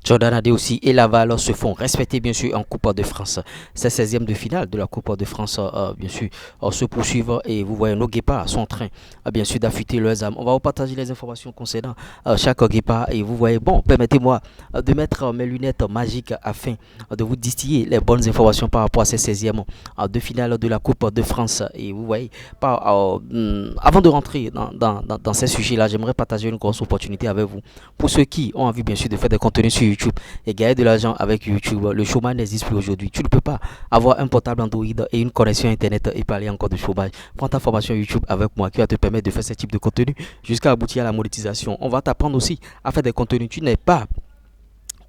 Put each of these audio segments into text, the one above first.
Jordan Adé aussi et Laval se font respecter bien sûr en Coupe de France. Ces 16e de finale de la Coupe de France bien sûr se poursuivent et vous voyez nos guépards sont en train bien sûr d'affûter leurs âmes. On va vous partager les informations concernant chaque guépard et vous voyez bon permettez-moi de mettre mes lunettes magiques afin de vous distiller les bonnes informations par rapport à ces 16e de finale de la Coupe de France et vous voyez avant de rentrer dans ces sujets là j'aimerais partager une grosse opportunité avec vous pour ceux qui ont envie bien sûr de faire des contenus sur YouTube et gagner de l'argent avec YouTube. Le chômage n'existe plus aujourd'hui. Tu ne peux pas avoir un portable Android et une connexion Internet et parler encore de chômage. Prends ta formation YouTube avec moi qui va te permettre de faire ce type de contenu jusqu'à aboutir à la monétisation. On va t'apprendre aussi à faire des contenus. Tu n'es pas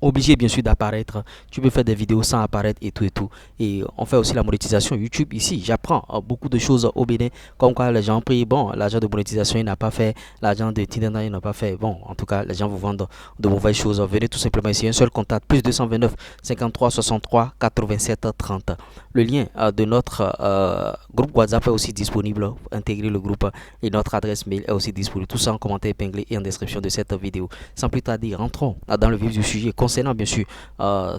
obligé bien sûr d'apparaître. Tu peux faire des vidéos sans apparaître et tout et tout. Et on fait aussi la monétisation YouTube ici. J'apprends beaucoup de choses au Bénin. Comme quoi les gens prient, bon, l'argent de monétisation il n'a pas fait, l'argent de Tinder il n'a pas fait. Bon, en tout cas, les gens vous vendent de mauvaises choses. Venez tout simplement ici. Un seul contact, plus 229 53 63 87 30. Le lien de notre groupe WhatsApp est aussi disponible. Intégrer le groupe et notre adresse mail est aussi disponible. Tout ça en commentaire épinglé et en description de cette vidéo. Sans plus tarder, rentrons dans le vif du sujet concernant bien sûr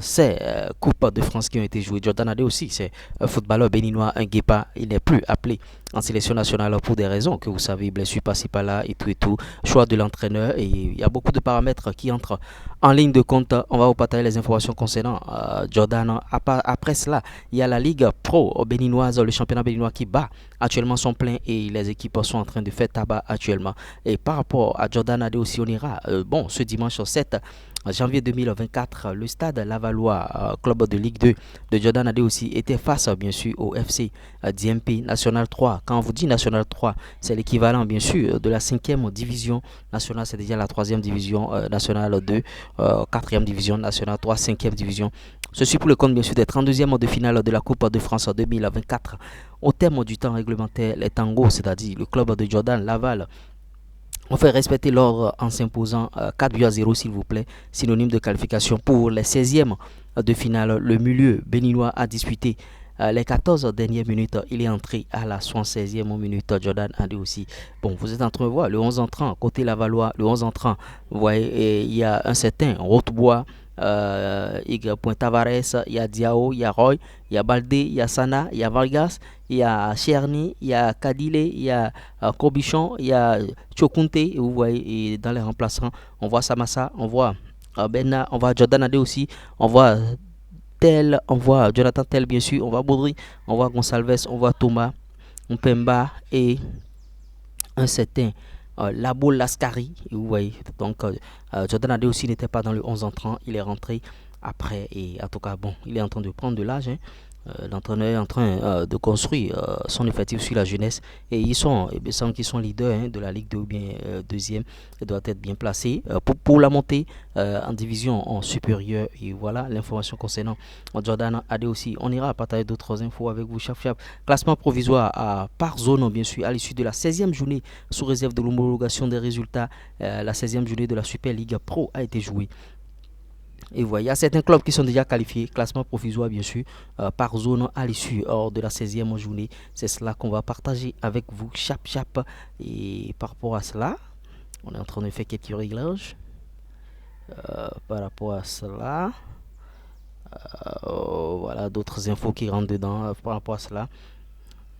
ces Coupes de France qui ont été jouées. Jordan Adé aussi, c'est un footballeur béninois, un guépard. Il n'est plus appelé en sélection nationale pour des raisons que vous savez, blessure par-ci par-là et tout et tout. Choix de l'entraîneur et il y a beaucoup de paramètres qui entrent en ligne de compte. On va vous partager les informations concernant Jordan. Après cela, il y a la Ligue Pro béninoise, le championnat béninois qui bat actuellement son plein et les équipes sont en train de faire tabac actuellement. Et par rapport à Jordan Adé aussi, on ira bon ce dimanche 7 janvier 2024, le stade Lavallois, club de Ligue 2 de Jordan Adé aussi, était face bien sûr au FC DMP National 3. Quand on vous dit National 3, c'est l'équivalent bien sûr de la 5e division nationale, c'est déjà la 3e division nationale 2, 4e division nationale 3, 5e division. Ceci pour le compte bien sûr des 32e de finale de la Coupe de France 2024. Au terme du temps réglementaire, les Tangos, c'est-à-dire le club de Jordan Laval, on fait respecter l'ordre en s'imposant 4 buts à 0 s'il vous plaît, synonyme de qualification pour les 16e de finale. Le milieu béninois a disputé les 14 dernières minutes. Il est entré à la 76e minute. Jordan Adé aussi. Bon, vous êtes en train de voir le 11 entrant côté Lavallois, le 11 entrant. Vous voyez, il y a un certain Rothebois. Y. Tavares, il y a Diao, il y a Roy, il y a Baldé, il y a Sana, il y a Vargas, il y a Cherny, il y a Kadile, il y a Corbichon, il y a Chokunte. Vous voyez, et dans les remplaçants, on voit Samassa, on voit Benna, on voit Jordan Adé aussi, on voit Tel, on voit Jonathan Tel bien sûr, on voit Baudry, on voit Gonsalves, on voit Thomas, Mpemba et un certain Labo Lascari. Vous voyez, donc Jordan Adé aussi n'était pas dans le 11 entrant, il est rentré après et en tout cas bon, il est en train de prendre de l'âge. L'entraîneur est en train de construire son effectif sur la jeunesse et ils sont, il me semble qu'ils sont leaders de la Ligue 2 ou bien deuxième. Il doit être bien placé pour la montée en division en supérieure. Et voilà l'information concernant Jordan Adé aussi. On ira partager d'autres infos avec vous. Classement provisoire par zone bien sûr à l'issue de la 16e journée sous réserve de l'homologation des résultats. La 16e journée de la Super Ligue Pro a été jouée. Et voilà, il y a certains clubs qui sont déjà qualifiés, classement provisoire bien sûr, par zone à l'issue de la 16e journée. C'est cela qu'on va partager avec vous, chap. Et par rapport à cela, on est en train de faire quelques réglages. Par rapport à cela, voilà d'autres infos qui rentrent dedans par rapport à cela.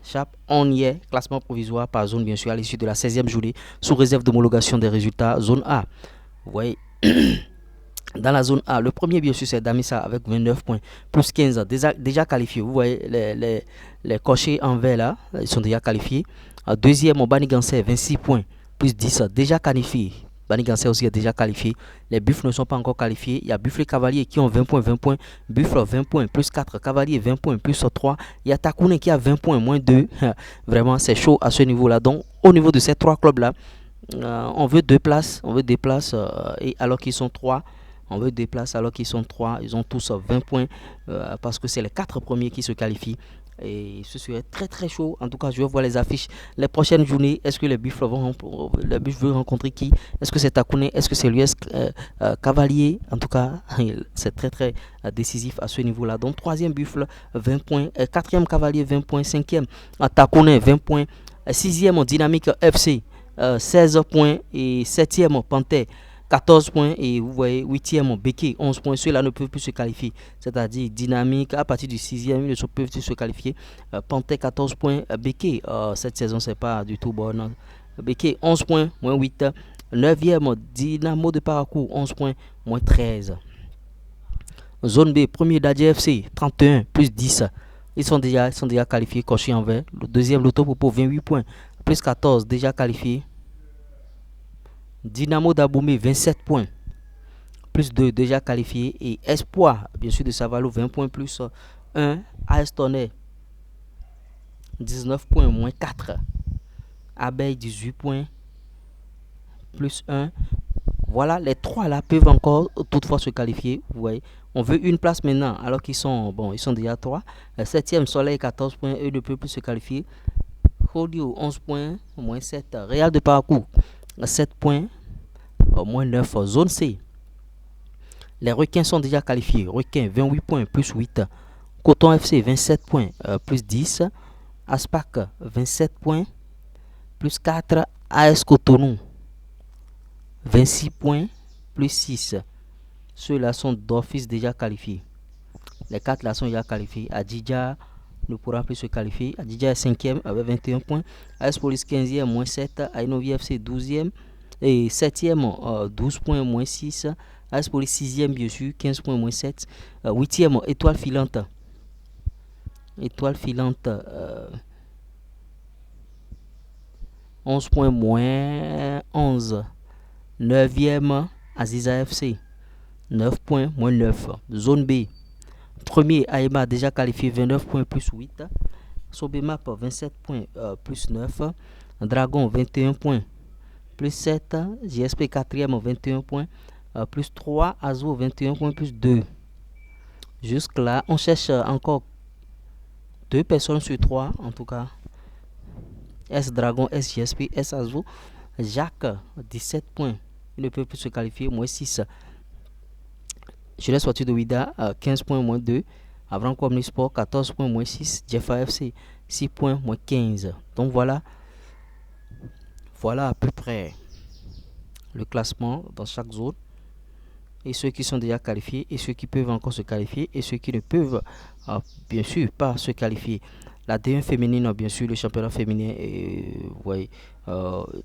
Chap, on y est, classement provisoire par zone bien sûr à l'issue de la 16e journée, sous réserve d'homologation des résultats. Zone A, vous voyez. Dans la zone A, le premier bien sûr c'est Damissa avec 29 points, plus 15, déjà qualifiés. Vous voyez les cochers en vert là, ils sont déjà qualifiés. Deuxième, Banigansé, 26 points, plus 10, déjà qualifiés. Banigansé aussi est déjà qualifié. Les Buffles ne sont pas encore qualifiés. Il y a Buffles et Cavalier qui ont 20 points. Buffles 20 points, plus 4. Cavalier 20 points, plus 3. Il y a Takune qui a 20 points, moins 2. Vraiment, c'est chaud à ce niveau-là. Donc, au niveau de ces trois clubs-là, on veut deux places. Et alors qu'ils sont 3. On veut des places alors qu'ils sont 3. Ils ont tous 20 points parce que c'est les 4 premiers qui se qualifient. Et ce serait très très chaud. En tout cas, je vais voir les affiches. Les prochaines journées, est-ce que les Buffles vont rencontrer qui? Est-ce que c'est Takune? Est-ce que c'est l'US Cavalier? En tout cas, c'est très très décisif à ce niveau-là. Donc, 3e Buffle, 20 points. 4e Cavalier, 20 points. 5e Takune, 20 points. 6e Dynamique FC, 16 points. Et 7e Panthère, 14 points. Et vous voyez, 8e, Béquet, 11 points. Ceux-là ne peuvent plus se qualifier. C'est-à-dire Dynamique, à partir du 6e, ils ne peuvent plus se qualifier. Panthère, 14 points. Béquet, cette saison, c'est pas du tout bon. Non. Béquet, 11 points, moins 8. 9e, Dynamo de Paracourt, 11 points, moins 13. Zone B, premier d'ADFC, 31, plus 10. Ils sont déjà qualifiés, cochés en vert. Le deuxième, Loto Popo, 28 points, plus 14, déjà qualifié. Dynamo d'Aboumé, 27 points, plus 2, déjà qualifié. Et Espoir, bien sûr, de Savalo, 20 points, plus 1. AS Tonnerre, 19 points, moins 4. Abeille, 18 points, plus 1. Voilà, les trois là peuvent encore toutefois se qualifier. Vous voyez, on veut une place maintenant, alors qu'ils sont, bon, ils sont déjà 3. 7e, Soleil, 14 points, eux ne peuvent plus se qualifier. Rodio, 11 points, moins 7. Real de Paracourt, 7 points, moins 9. Zone C, les Requins sont déjà qualifiés. Requins, 28 points, plus 8. Coton FC, 27 points, plus 10. Aspac, 27 points, plus 4. AS Cotonou, 26 points, plus 6. Ceux-là sont d'office déjà qualifiés. Les 4 là sont déjà qualifiés. Adidja ne pourra plus se qualifier. Adidja est 5e avec 21 points. AS Police 15e, moins 7. Ainovi FC 12e. Et 7e, 12 points, moins 6. AS Police 6e, bien sûr, 15 points, moins 7. 8e, Étoile Filante. Étoile Filante, 11 points, moins 11. 9e, Aziza FC, 9 points, moins 9. Zone B, premier, Aïma déjà qualifié, 29 points, plus 8. Sobemap, 27 points, plus 9. Dragon, 21 points, plus 7. JSP 4e, 21 points, plus 3. Azo, 21 points, plus 2. Jusque là, on cherche encore 2 personnes sur 3, en tout cas. S Dragon, S JSP, S Azo. Jacques, 17 points. Il ne peut plus se qualifier, moins 6. Je laisse sortir de Ouida, 15 points, moins 2. Avran Sport, 14 points, moins 6. Jeffa FC, 6 points, moins 15. Donc voilà à peu près le classement dans chaque zone. Et ceux qui sont déjà qualifiés, et ceux qui peuvent encore se qualifier, et ceux qui ne peuvent bien sûr pas se qualifier. La D1 féminine, bien sûr, le championnat féminin, vous voyez,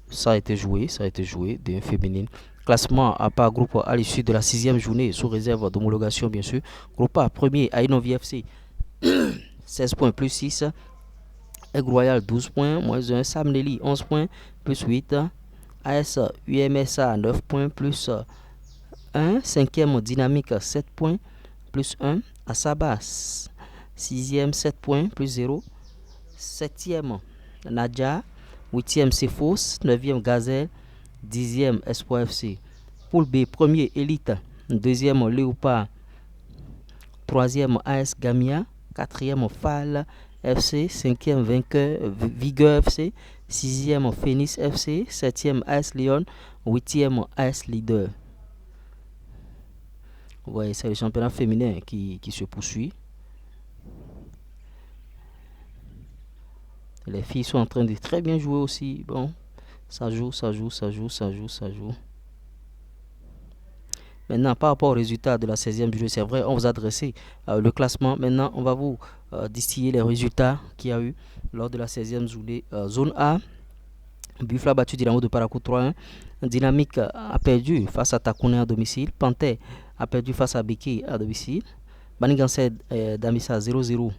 ça a été joué, D1 féminine. Classement à part groupe à l'issue de la 6e journée, sous réserve d'homologation, bien sûr. Groupe A, premier, Ainovi FC, 16 points, plus 6. Aigle Royal, 12 points, moins 1. Samneli, 11 points, plus 8. AS UMSA, 9 points, plus 1. 5e, Dynamique, 7 points, plus 1. Asaba, 6e, 7 points, plus 0. 7e, Nadja. 8e, Cefos. 9e, Gazelle. 10e, Espoir FC. Poule B, premier, Elite. 2e, Léopard. 3e, AS Gamia. 4e, Fall FC. 5e, Vainqueur, Vigueur FC. 6e, Phoenix FC. 7e, AS Lyon. 8e, AS Leader. Vous voyez, c'est le championnat féminin qui se poursuit. Les filles sont en train de très bien jouer aussi. Bon, ça joue. Maintenant, par rapport aux résultats de la 16e journée, c'est vrai, on vous a dressé le classement. Maintenant, on va vous distiller les résultats qu'il y a eu lors de la 16e journée. Zone A, Buffalo a battu Dynamo de Paracourt 3-1. Dynamique a perdu face à Takouné à domicile. Panthère a perdu face à Béquet à domicile. Banigansé d'Amissa 0-0.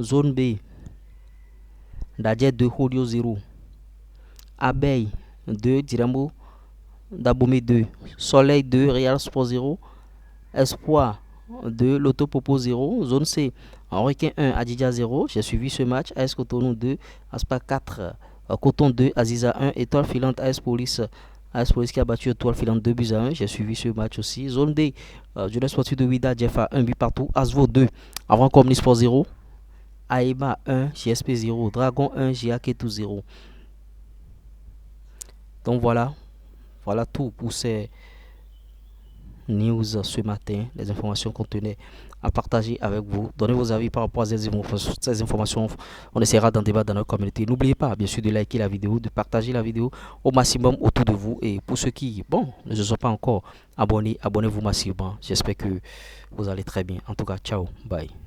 Zone B, Dadjet 2, Rodio 0. Abeille 2, Dynamo d'Aboumé 2. Soleil 2, Real Sport 0. Espoir 2, Loto Popo 0. Zone C, Requin 1, Adidja 0. J'ai suivi ce match. AS Cotonou 2, Aspa 4. Coton 2, Aziza 1. Étoile Filante, AS Police. AS Police qui a battu Étoile Filante 2 buts à 1. J'ai suivi ce match aussi. Zone D, Jeunesse Sportive de Ouida, Jeffa 1 but partout. Asvo 2, Avant Comni Sport 0. Aïba 1, JSP 0. Dragon 1, Jiaketou 0. Donc voilà tout pour ces news ce matin, les informations qu'on tenait à partager avec vous. Donnez vos avis par rapport à ces informations. On essaiera d'en débattre dans notre communauté. N'oubliez pas, bien sûr, de liker la vidéo, de partager la vidéo au maximum autour de vous. Et pour ceux qui, bon, ne se sont pas encore abonnés, abonnez-vous massivement. J'espère que vous allez très bien. En tout cas, ciao, bye.